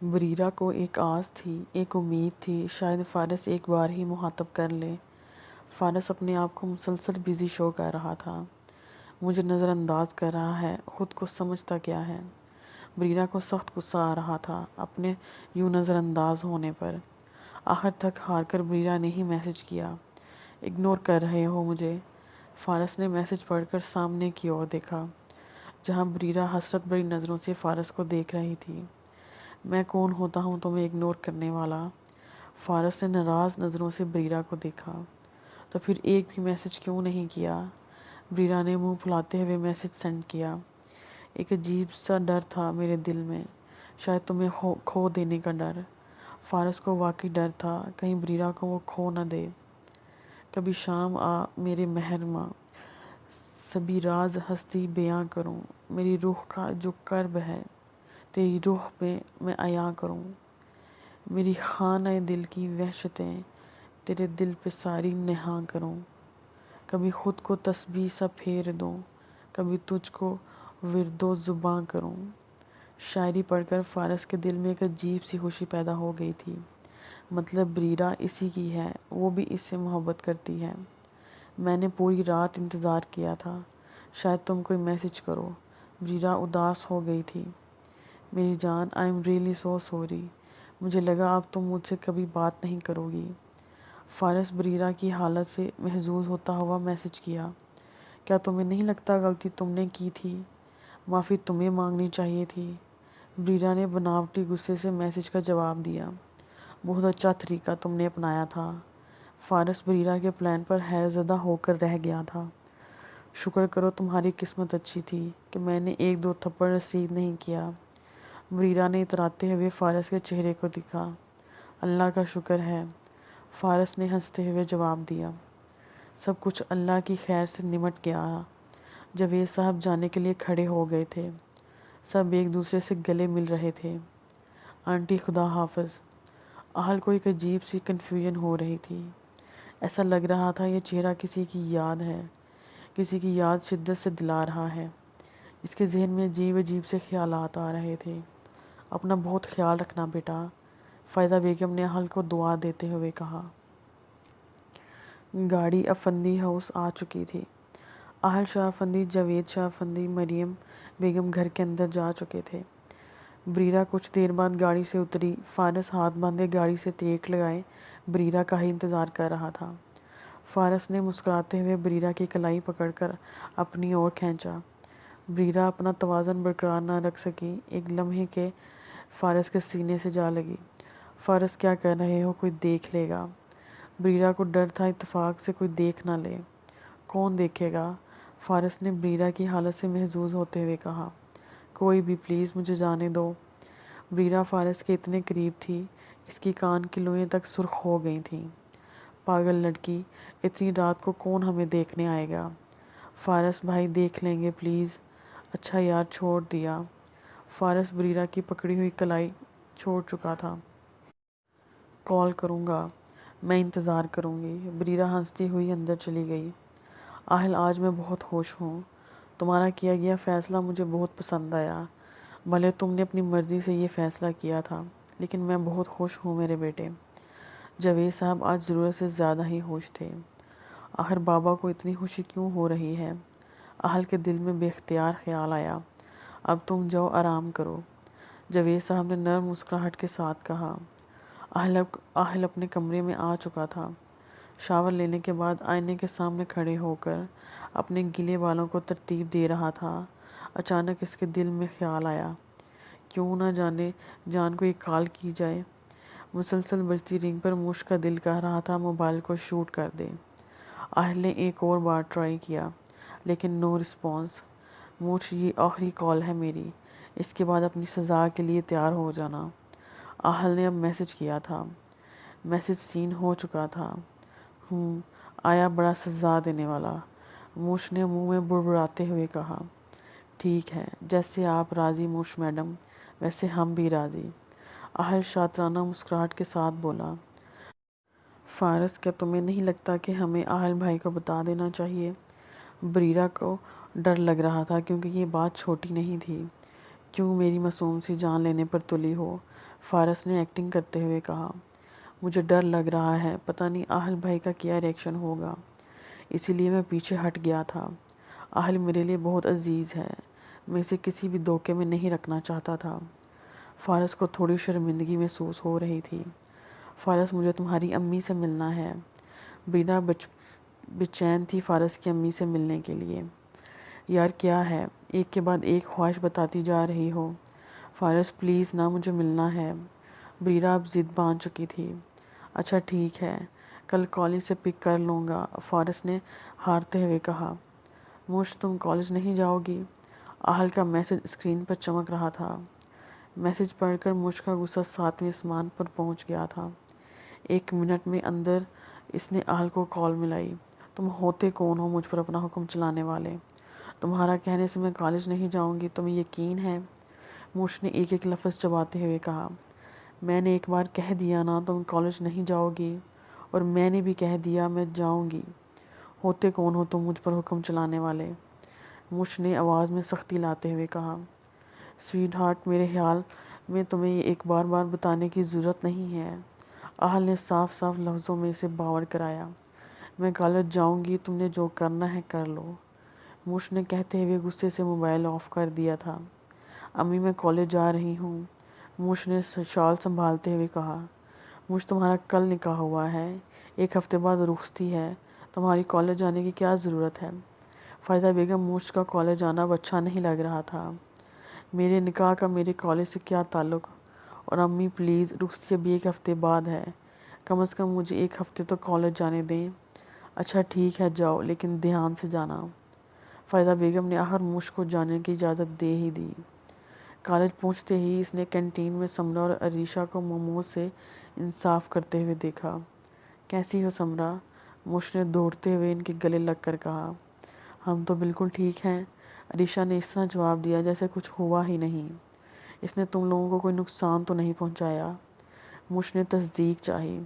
بریرہ کو ایک آس تھی، ایک امید تھی، شاید فارس ایک بار ہی مخاطب کر لے۔ فارس اپنے آپ کو مسلسل بزی شو کر رہا تھا، مجھے نظر انداز کر رہا ہے، خود کو سمجھتا کیا ہے۔ بریرہ کو سخت غصہ آ رہا تھا اپنے یوں نظر انداز ہونے پر۔ آخر تک ہار کر بریرہ نے ہی میسج کیا، اگنور کر رہے ہو مجھے؟ فارس نے میسج پڑھ کر سامنے کی اور دیکھا، جہاں بریرہ حسرت بھری نظروں سے فارس کو دیکھ رہی تھی۔ میں کون ہوتا ہوں تمہیں اگنور کرنے والا؟ فارس نے ناراض نظروں سے بریرہ کو دیکھا۔ تو پھر ایک بھی میسج کیوں نہیں کیا؟ بریرہ نے منہ پھلاتے ہوئے میسج سینڈ کیا۔ ایک عجیب سا ڈر تھا میرے دل میں، شاید تمہیں کھو دینے کا ڈر۔ فارس کو واقعی ڈر تھا کہیں بریرہ کو وہ کھو نہ دے۔ کبھی شام آ میرے محرمہ، سبھی راز ہستی بیاں کروں، میری روح کا جو کرب ہے تیری روح میں عیاں کروں، میری خانہ دل کی وحشتیں تیرے دل پہ ساری نہاں کروں، کبھی خود کو تسبیح سا پھیر دوں، کبھی تجھ کو ورد و زباں کروں۔ شاعری پڑھ کر فارس کے دل میں ایک عجیب سی خوشی پیدا ہو گئی تھی۔ مطلب بریرہ اسی کی ہے، وہ بھی اس سے محبت کرتی ہے۔ میں نے پوری رات انتظار کیا تھا، شاید تم کوئی میسج کرو۔ بریرہ اداس ہو گئی تھی۔ میری جان، I am really so sorry, مجھے لگا اب تم مجھ سے کبھی بات نہیں کرو گی۔ فارس بریرہ کی حالت سے محظوظ ہوتا ہوا میسج کیا، کیا تمہیں نہیں لگتا غلطی تم نے کی تھی؟ معافی تمہیں مانگنی چاہیے تھی۔ بریرہ نے بناوٹی غصے سے میسج کا جواب دیا، بہت اچھا طریقہ تم نے اپنایا تھا۔ فارس بریرہ کے پلان پر حیرت زدہ ہو کر رہ گیا تھا۔ شکر کرو تمہاری قسمت اچھی تھی کہ میں نے ایک دو تھپڑ رسید نہیں کیا۔ بریرہ نے اتراتے ہوئے فارس کے چہرے کو دیکھا۔ اللہ کا شکر ہے، فارس نے ہنستے ہوئے جواب دیا۔ سب کچھ اللہ کی خیر سے نمٹ گیا۔ جاوید صاحب جانے کے لیے کھڑے ہو گئے تھے، سب ایک دوسرے سے گلے مل رہے تھے۔ آنٹی خدا حافظ۔ اہل کو ایک عجیب سی کنفیوژن ہو رہی تھی، ایسا لگ رہا تھا یہ چہرہ کسی کی یاد ہے، کسی کی یاد شدت سے دلا رہا ہے۔ اس کے ذہن میں عجیب عجیب سے خیالات آ رہے تھے۔ اپنا بہت خیال رکھنا بیٹا، فائزہ بیگم نے اہل کو دعا دیتے ہوئے کہا۔ گاڑی افندی ہاؤس آ چکی تھی۔ اہل شاہ افندی، جاوید شاہ افندی، مریم بیگم گھر کے اندر جا چکے تھے۔ بریرہ کچھ دیر بعد گاڑی سے اتری۔ فارس ہاتھ باندھے گاڑی سے بریک لگائے بریرہ کا ہی انتظار کر رہا تھا۔ فارس نے مسکراتے ہوئے بریرہ کی کلائی پکڑ کر اپنی اور کھینچا۔ بریرہ اپنا توازن برقرار نہ رکھ سکی، ایک لمحے کے فارس کے سینے سے جا لگی۔ فارس کیا کر رہے ہو، کوئی دیکھ لے گا۔ بریرہ کو ڈر تھا اتفاق سے کوئی دیکھ نہ لے۔ کون دیکھے گا؟ فارس نے بریرہ کی حالت سے محظوظ ہوتے ہوئے کہا، کوئی بھی، پلیز مجھے جانے دو۔ بریرہ فارس کے اتنے قریب تھی، اس کی کان کی لوئیں تک سرخ ہو گئی تھیں۔ پاگل لڑکی، اتنی رات کو کون ہمیں دیکھنے آئے گا؟ فارس بھائی دیکھ لیں گے پلیز۔ اچھا یار، چھوڑ دیا۔ فارس بریرہ کی پکڑی ہوئی کلائی چھوڑ چکا تھا۔ کال کروں گا، میں انتظار کروں گی۔ بریرہ ہنستی ہوئی اندر چلی گئی۔ اہل، آج میں بہت خوش ہوں، تمہارا کیا گیا فیصلہ مجھے بہت پسند آیا۔ بھلے تم نے اپنی مرضی سے یہ فیصلہ کیا تھا، لیکن میں بہت خوش ہوں میرے بیٹے۔ جاوید صاحب آج ضرورت سے زیادہ ہی خوش تھے۔ آخر بابا کو اتنی خوشی کیوں ہو رہی ہے؟ اہل کے دل میں بے اختیار خیال آیا، اب تم جاؤ آرام کرو۔ جاوید صاحب نے نرم مسکراہٹ کے ساتھ کہا۔ اہل اپنے کمرے میں آ چکا تھا۔ شاور لینے کے بعد آئینے کے سامنے کھڑے ہو کر اپنے گیلے بالوں کو ترتیب دے رہا تھا۔ اچانک اس کے دل میں خیال آیا، کیوں نہ جان کو ایک کال کی جائے۔ مسلسل بجتی رنگ پر مشک کا دل کہہ رہا تھا موبائل کو شوٹ کر دے۔ اہل نے ایک اور بار ٹرائی کیا، لیکن نو رسپانس۔ موچ، یہ آخری کال ہے میری، اس کے بعد اپنی سزا کے لیے تیار ہو جانا۔ اہل نے اب میسج کیا تھا۔ میسج سین ہو چکا تھا۔ آیا بڑا سزا دینے والا، موچ نے منہ میں بڑبڑاتے ہوئے کہا۔ ٹھیک ہے، جیسے آپ راضی موچ میڈم، ویسے ہم بھی راضی۔ اہل شاطرانہ مسکراہٹ کے ساتھ بولا۔ فارس، کیا تمہیں نہیں لگتا کہ ہمیں اہل بھائی کو بتا دینا چاہیے؟ بریرہ کو ڈر لگ رہا تھا کیونکہ یہ بات چھوٹی نہیں تھی۔ کیوں میری معصوم سی جان لینے پر تلی ہو؟ فارس نے ایکٹنگ کرتے ہوئے کہا۔ مجھے ڈر لگ رہا ہے، پتہ نہیں آہل بھائی کا کیا ریئیکشن ہوگا، اسی لیے میں پیچھے ہٹ گیا تھا۔ آہل میرے لیے بہت عزیز ہے، میں اسے کسی بھی دھوکے میں نہیں رکھنا چاہتا تھا۔ فارس کو تھوڑی شرمندگی محسوس ہو رہی تھی۔ فارس، مجھے تمہاری امی سے ملنا ہے۔ برینا بے چین تھی فارس کی امی سے ملنے کے لیے۔ یار کیا ہے، ایک کے بعد ایک خواہش بتاتی جا رہی ہو۔ فارس پلیز نا، مجھے ملنا ہے۔ بریرا اب ضد باندھ چکی تھی۔ اچھا ٹھیک ہے، کل کالج سے پک کر لوں گا، فارس نے ہارتے ہوئے کہا۔ موش، تم کالج نہیں جاؤ گی؟ آہل کا میسج اسکرین پر چمک رہا تھا۔ میسج پڑھ کر موش کا غصہ 7ویں آسمان پر پہنچ گیا تھا۔ 1 منٹ میں اندر اس نے آہل کو کال ملائی۔ تم ہوتے کون ہو مجھ پر اپنا حکم چلانے والے؟ تمہارا کہنے سے میں کالج نہیں جاؤں گی، تمہیں یقین ہے؟ موش نے ایک ایک لفظ چباتے ہوئے کہا۔ میں نے ایک بار کہہ دیا نا تم کالج نہیں جاؤ گی، اور میں نے بھی کہہ دیا میں جاؤں گی۔ ہوتے کون ہو تم مجھ پر حکم چلانے والے؟ موش نے آواز میں سختی لاتے ہوئے کہا۔ سویٹ ہارٹ، میرے خیال میں تمہیں یہ ایک بار بار بتانے کی ضرورت نہیں ہے۔ آہل نے صاف صاف لفظوں میں اسے باور کرایا۔ میں کالج جاؤں گی، تم نے جو کرنا ہے کر لو۔ موش نے کہتے ہوئے غصے سے موبائل آف کر دیا تھا۔ امی میں کالج جا رہی ہوں، موش نے شال سنبھالتے ہوئے کہا۔ موش، تمہارا کل نکاح ہوا ہے، 1 ہفتے بعد رخصتی ہے، تمہاری کالج جانے کی کیا ضرورت ہے؟ فائزہ بیگم، موش کا کالج جانا اب اچھا نہیں لگ رہا تھا۔ میرے نکاح کا میرے کالج سے کیا تعلق؟ اور امی پلیز، رخصتی ابھی 1 ہفتے بعد ہے، کم از کم مجھے 1 ہفتے تو کالج جانے دیں۔ اچھا ٹھیک ہے جاؤ، لیکن دھیان سے جانا۔ فائزہ بیگم نے آخر موش کو جانے کی اجازت دے ہی دی۔ کالج پہنچتے ہی اس نے کینٹین میں سمرا اور عریشہ کو موموز سے انصاف کرتے ہوئے دیکھا۔ کیسی ہو سمرا؟ موش نے دوڑتے ہوئے ان کے گلے لگ کر کہا۔ ہم تو بالکل ٹھیک ہیں، عریشہ نے اس طرح جواب دیا جیسے کچھ ہوا ہی نہیں۔ اس نے تم لوگوں کو کوئی نقصان تو نہیں پہنچایا؟ موش نے تصدیق چاہی۔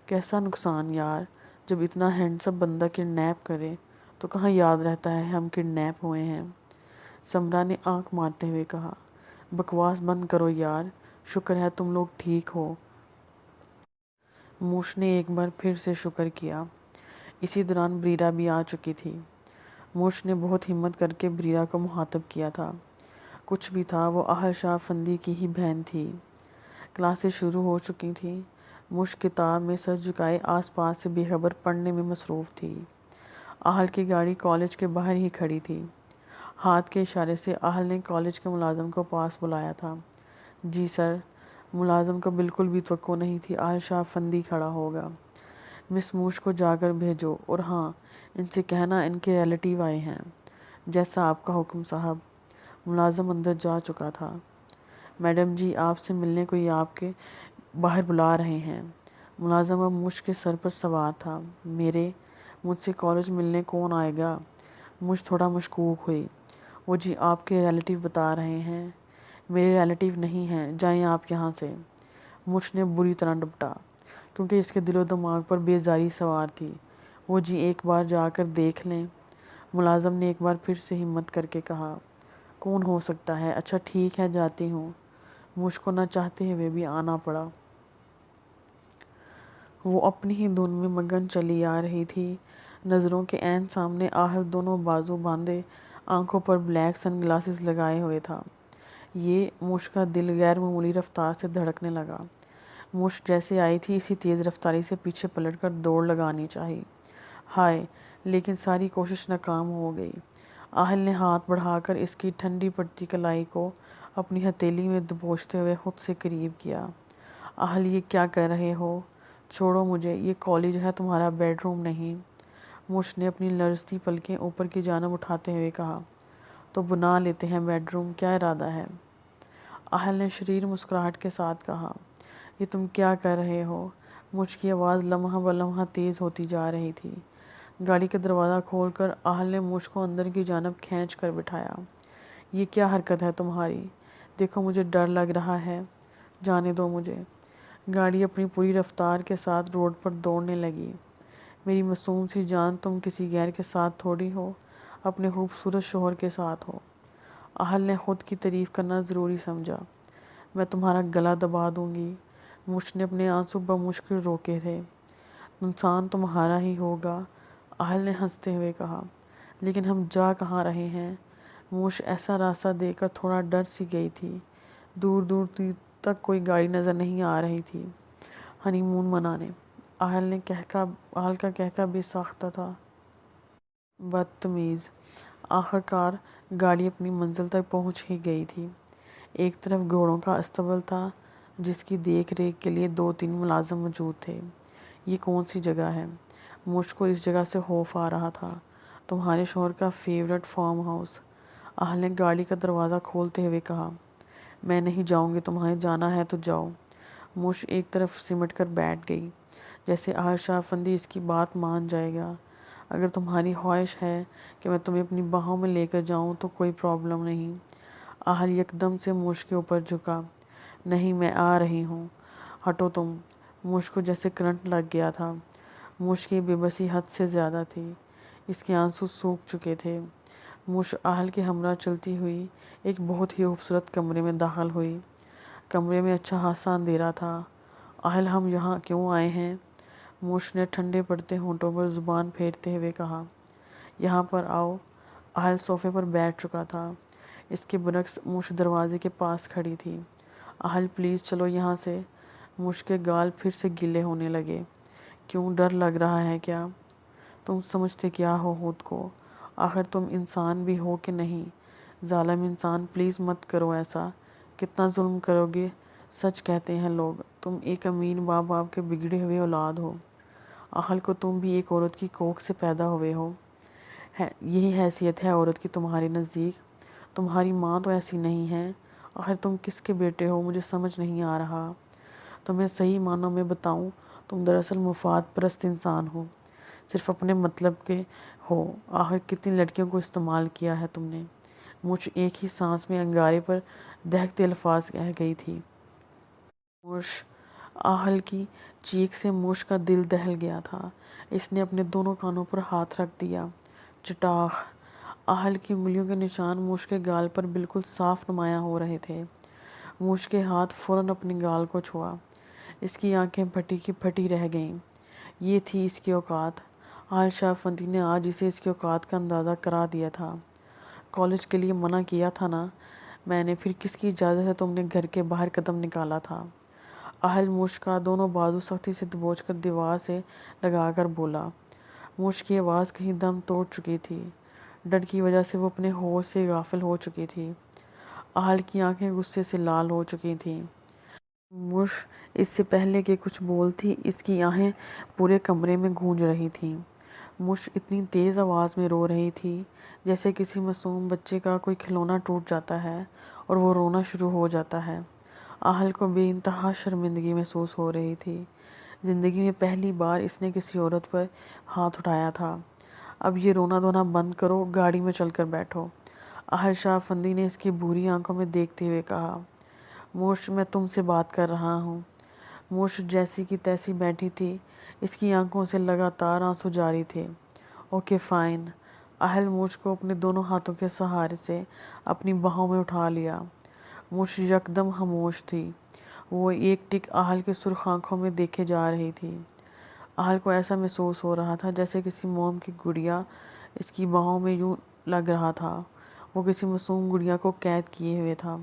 کیسا نقصان یار، جب اتنا ہینڈسم بندہ کڈنیپ کرے تو کہاں یاد رہتا ہے ہم کڈنیپ ہوئے ہیں؟ سمرا نے آنکھ مارتے ہوئے کہا۔ بکواس بند کرو یار، شکر ہے تم لوگ ٹھیک ہو۔ موش نے ایک بار پھر سے شکر کیا۔ اسی دوران بریرا بھی آ چکی تھی۔ موش نے بہت ہمت کر کے بریرا کو مخاطب کیا تھا۔ کچھ بھی تھا، وہ آہل شاہ افندی کی ہی بہن تھی۔ کلاسیں شروع ہو چکی تھیں۔ موش کتاب میں سر جھکائے آس پاس سے بے خبر پڑھنے میں مصروف تھی۔ آہل کی گاڑی کالج کے باہر ہی کھڑی تھی۔ ہاتھ کے اشارے سے آہل نے کالج کے ملازم کو پاس بلایا تھا۔ جی سر۔ ملازم کو بالکل بھی توقع نہیں تھی آہل شاہ افندی کھڑا ہوگا۔ مس موش کو جا کر بھیجو، اور ہاں، ان سے کہنا ان کے ریلیٹیو آئے ہیں۔ جیسا آپ کا حکم صاحب۔ ملازم اندر جا چکا تھا۔ میڈم جی، آپ سے ملنے کوئی آپ کے باہر بلا رہے ہیں۔ ملازم اب موش کے سر پر سوار تھا۔ مجھ سے کالج ملنے کون آئے گا؟ موش تھوڑا مشکوک ہوئی۔ وہ جی آپ کے ریلیٹیو بتا رہے ہیں۔ میرے ریلیٹیو نہیں ہیں، جائیں آپ یہاں سے۔ موش نے بری طرح ڈپٹا، کیونکہ اس کے دل و دماغ پر بیزاری سوار تھی۔ وہ جی ایک بار جا کر دیکھ لیں۔ ملازم نے ایک بار پھر سے ہمت کر کے کہا۔ کون ہو سکتا ہے؟ اچھا ٹھیک ہے، جاتی ہوں۔ موش کو نہ چاہتے ہوئے بھی آنا پڑا۔ وہ اپنی ہی دھن میں مگن چلی آ رہی تھی۔ نظروں کے عین سامنے آہل دونوں بازو باندھے، آنکھوں پر بلیک سن گلاسز لگائے ہوئے تھا۔ موش کا دل غیر معمولی رفتار سے دھڑکنے لگا۔ موش جیسے آئی تھی اسی تیز رفتاری سے پیچھے پلٹ کر دوڑ لگانی چاہی۔ ہائے، لیکن ساری کوشش ناکام ہو گئی۔ آہل نے ہاتھ بڑھا کر اس کی ٹھنڈی پڑتی کلائی کو اپنی ہتھیلی میں دبوچتے ہوئے خود سے قریب کیا۔ آہل، یہ کیا کر رہے ہو؟ چھوڑو مجھے، یہ کالج ہے، تمہارا بیڈ روم نہیں۔ موش نے اپنی لرزتی پلکیں اوپر کی جانب اٹھاتے ہوئے کہا۔ تو بنا لیتے ہیں بیڈ روم، کیا ارادہ ہے؟ آہل نے شریر مسکراہٹ کے ساتھ کہا۔ یہ تم کیا کر رہے ہو؟ موش کی آواز لمحہ بلمحہ تیز ہوتی جا رہی تھی۔ گاڑی کا دروازہ کھول کر آہل نے موش کو اندر کی جانب کھینچ کر بٹھایا۔ یہ کیا حرکت ہے تمہاری؟ دیکھو مجھے ڈر لگ رہا ہے، جانے دو مجھے۔ گاڑی اپنی پوری رفتار کے ساتھ روڈ پر دوڑنے لگی۔ میری معصوم سی جان، تم کسی غیر کے ساتھ تھوڑی ہو، اپنے خوبصورت شوہر کے ساتھ ہو۔ اہل نے خود کی تعریف کرنا ضروری سمجھا۔ میں تمہارا گلا دبا دوں گی۔ موش نے اپنے آنسو بمشکل روکے تھے۔ نقصان تمہارا ہی ہوگا، اہل نے ہنستے ہوئے کہا۔ لیکن ہم جا کہاں رہے ہیں؟ موش ایسا راستہ دیکھ کر تھوڑا ڈر سی گئی تھی۔ دور دور تک کوئی گاڑی نظر نہیں آ رہی تھی۔ ہنی مون منانے، اہل کا کہکا بے ساختہ تھا۔ بدتمیز! آخر کار گاڑی اپنی منزل تک پہنچ ہی گئی تھی۔ ایک طرف گھوڑوں کا استبل تھا جس کی دیکھ ریکھ کے لیے 2-3 ملازم موجود تھے۔ یہ کون سی جگہ ہے؟ موش کو اس جگہ سے خوف آ رہا تھا۔ تمہارے شوہر کا فیورٹ فارم ہاؤس، اہل نے گاڑی کا دروازہ کھولتے ہوئے کہا۔ میں نہیں جاؤں گی، تمہیں جانا ہے تو جاؤ۔ موش ایک طرف سمٹ کر بیٹھ گئی، جیسے اہل شاہ افندی اس کی بات مان جائے گا۔ اگر تمہاری خواہش ہے کہ میں تمہیں اپنی باہوں میں لے کر جاؤں تو کوئی پرابلم نہیں۔ اہل یکدم سے موش کے اوپر جھکا۔ نہیں، میں آ رہی ہوں، ہٹو تم۔ موش کو جیسے کرنٹ لگ گیا تھا۔ موش کی بے بسی حد سے زیادہ تھی۔ اس کے آنسو سوکھ چکے تھے۔ موش اہل کے ہمراہ چلتی ہوئی ایک بہت ہی خوبصورت کمرے میں داخل ہوئی۔ کمرے میں اچھا خاصا اندھیرا تھا۔ اہل، ہم یہاں کیوں آئے ہیں؟ موش نے ٹھنڈے پڑتے ہونٹوں پر زبان پھیرتے ہوئے کہا۔ یہاں پر آؤ۔ اہل صوفے پر بیٹھ چکا تھا۔ اس کے برعکس موش دروازے کے پاس کھڑی تھی۔ اہل، پلیز چلو یہاں سے۔ موش کے گال پھر سے گیلے ہونے لگے۔ کیوں، ڈر لگ رہا ہے کیا؟ تم سمجھتے کیا ہو خود کو؟ آخر تم انسان بھی ہو کہ نہیں؟ ظالم انسان، پلیز مت کرو ایسا۔ کتنا ظلم کرو گے؟ سچ کہتے ہیں لوگ، تم ایک امین ماں باپ کے بگڑے ہوئے اولاد ہو۔ اہل کو تم بھی ایک عورت کی کوکھ سے پیدا ہوئے ہو۔ یہی حیثیت ہے عورت کی تمہارے نزدیک؟ تمہاری ماں تو ایسی نہیں ہے۔ آخر تم کس کے بیٹے ہو، مجھے سمجھ نہیں آ رہا۔ تمہیں صحیح معنوں میں بتاؤں، تم دراصل مفاد پرست انسان ہو، صرف اپنے مطلب کے ہو۔ آخر کتنی لڑکیوں کو استعمال کیا ہے تم نے؟ موش ایک ہی سانس میں انگارے پر دہکتے الفاظ کہہ گئی تھی۔ موش! اہل کی چیخ سے موش کا دل دہل گیا تھا۔ اس نے اپنے دونوں کانوں پر ہاتھ رکھ دیا۔ چٹاخ! اہل کی انگلیوں کے نشان موش کے گال پر بالکل صاف نمایاں ہو رہے تھے۔ موش کے ہاتھ فوراً اپنے گال کو چھوا۔ اس کی آنکھیں پھٹی کی پھٹی رہ گئیں۔ یہ تھی اس کی اوقات۔ اہل شاہ افندی نے آج اسے اس کی اوقات کا اندازہ کرا دیا تھا۔ کالج کے لیے منع کیا تھا نا میں نے، پھر کس کی اجازت سے تم نے گھر کے باہر قدم نکالا تھا؟ اہل موش کا دونوں بازو سختی سے دبوچ کر دیوار سے لگا کر بولا۔ موش کی آواز کہیں دم توڑ چکی تھی۔ ڈر کی وجہ سے وہ اپنے ہوش سے غافل ہو چکی تھی۔ اہل کی آنکھیں غصے سے لال ہو چکی تھیں۔ موش اس سے پہلے کہ کچھ بولتی، اس کی آہیں پورے کمرے میں گونج رہی تھیں۔ موش اتنی تیز آواز میں رو رہی تھی جیسے کسی معصوم بچے کا کوئی کھلونا ٹوٹ جاتا ہے اور وہ رونا شروع ہو جاتا ہے۔ اہل کو بے انتہا شرمندگی محسوس ہو رہی تھی۔ زندگی میں پہلی بار اس نے کسی عورت پر ہاتھ اٹھایا تھا۔ اب یہ رونا دھونا بند کرو، گاڑی میں چل کر بیٹھو، اہل شاہ افندی نے اس کی بھوری آنکھوں میں دیکھتے ہوئے کہا۔ موش، میں تم سے بات کر رہا ہوں۔ موش جیسی کی تیسی بیٹھی تھی۔ اس کی آنکھوں سے لگاتار آنسو جاری تھے۔ Okay fine. اہل موش کو اپنے دونوں ہاتھوں کے سہارے سے اپنی باہوں میں اٹھا لیا۔ موش یکدم خاموش تھی۔ وہ ایک ٹک اہل کے سرخ آنکھوں میں دیکھے جا رہی تھی۔ اہل کو ایسا محسوس ہو رہا تھا جیسے کسی موم کی گڑیا اس کی باہوں میں یوں لگ رہا تھا۔ وہ کسی معصوم گڑیا کو قید کیے ہوئے تھا،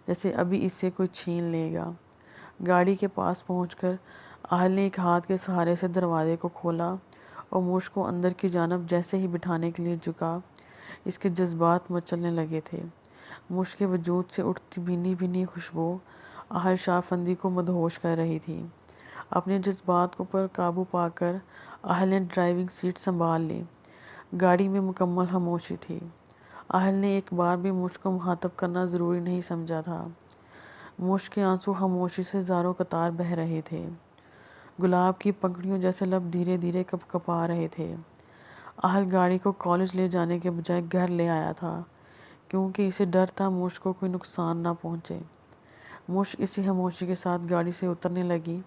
جیسے ابھی اس سے کوئی چھین لے گا۔ گاڑی کے پاس پہنچ کر اہل نے ایک ہاتھ کے سہارے سے دروازے کو کھولا اور موش کو اندر کی جانب جیسے ہی بٹھانے کے لیے جھکا، اس کے جذبات مچلنے لگے تھے۔ موش کے وجود سے اٹھتی بھینی بھینی خوشبو اہل شاہ افندی کو مدہوش کر رہی تھی۔ اپنے جذبات پر قابو پا کر اہل نے ڈرائیونگ سیٹ سنبھال لی۔ گاڑی میں مکمل خاموشی تھی۔ اہل نے ایک بار بھی موش کو مخاطب کرنا ضروری نہیں سمجھا تھا۔ موش کے آنسو خاموشی سے زاروں قطار بہہ رہے تھے۔ گلاب کی پنکھڑیوں جیسے لب دھیرے دھیرے کپکپا رہے تھے۔ اہل گاڑی کو کالج لے جانے کے بجائے گھر لے آیا تھا، کیونکہ اسے ڈر تھا موش کو کوئی نقصان نہ پہنچے۔ موش اسی خاموشی کے ساتھ گاڑی سے اترنے لگی۔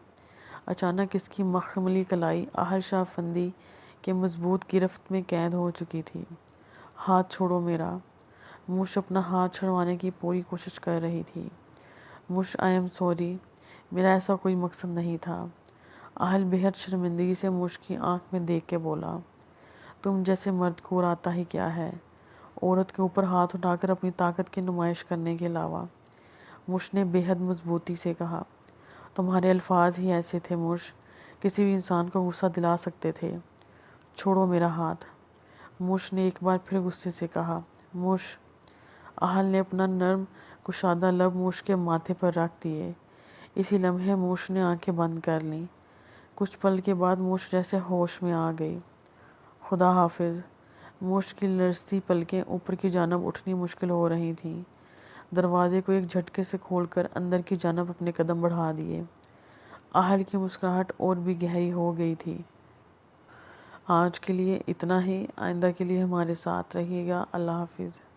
اچانک اس کی مخملی کلائی اہل شاہ افندی کے مضبوط گرفت میں قید ہو چکی تھی۔ ہاتھ چھوڑو میرا! مش اپنا ہاتھ چھڑوانے کی پوری کوشش کر رہی تھی۔ مش آئی ایم سوری، میرا ایسا کوئی مقصد نہیں تھا۔ اہل بہت شرمندگی سے مش کی آنکھ میں دیکھ کے بولا، تم جیسے مرد کو اور آتا ہی کیا ہے، عورت کے اوپر ہاتھ اٹھا کر اپنی طاقت کی نمائش کرنے کے علاوہ۔ مش نے بے حد مضبوطی سے کہا، تمہارے الفاظ ہی ایسے تھے مش، کسی بھی انسان کو غصہ دلا سکتے تھے۔ چھوڑو میرا ہاتھ۔ مش نے ایک بار پھر غصے سے کہا، مش۔ اہل نے اپنا نرم کشادہ لب مش کے ماتھے پر رکھ دیے۔ اسی لمحے مش نے آنکھیں بند کر لیں۔ کچھ پل کے بعد مش جیسے ہوش میں آ گئی۔ خدا حافظ۔ مش کی لرزتی پلکیں اوپر کی جانب اٹھنی مشکل ہو رہی تھیں۔ دروازے کو ایک جھٹکے سے کھول کر اندر کی جانب اپنے قدم بڑھا دیے۔ اہل کی مسکراہٹ اور بھی گہری ہو گئی تھی۔ آج کے لیے اتنا ہی، آئندہ کے لیے ہمارے ساتھ رہیے گا۔ اللہ حافظ۔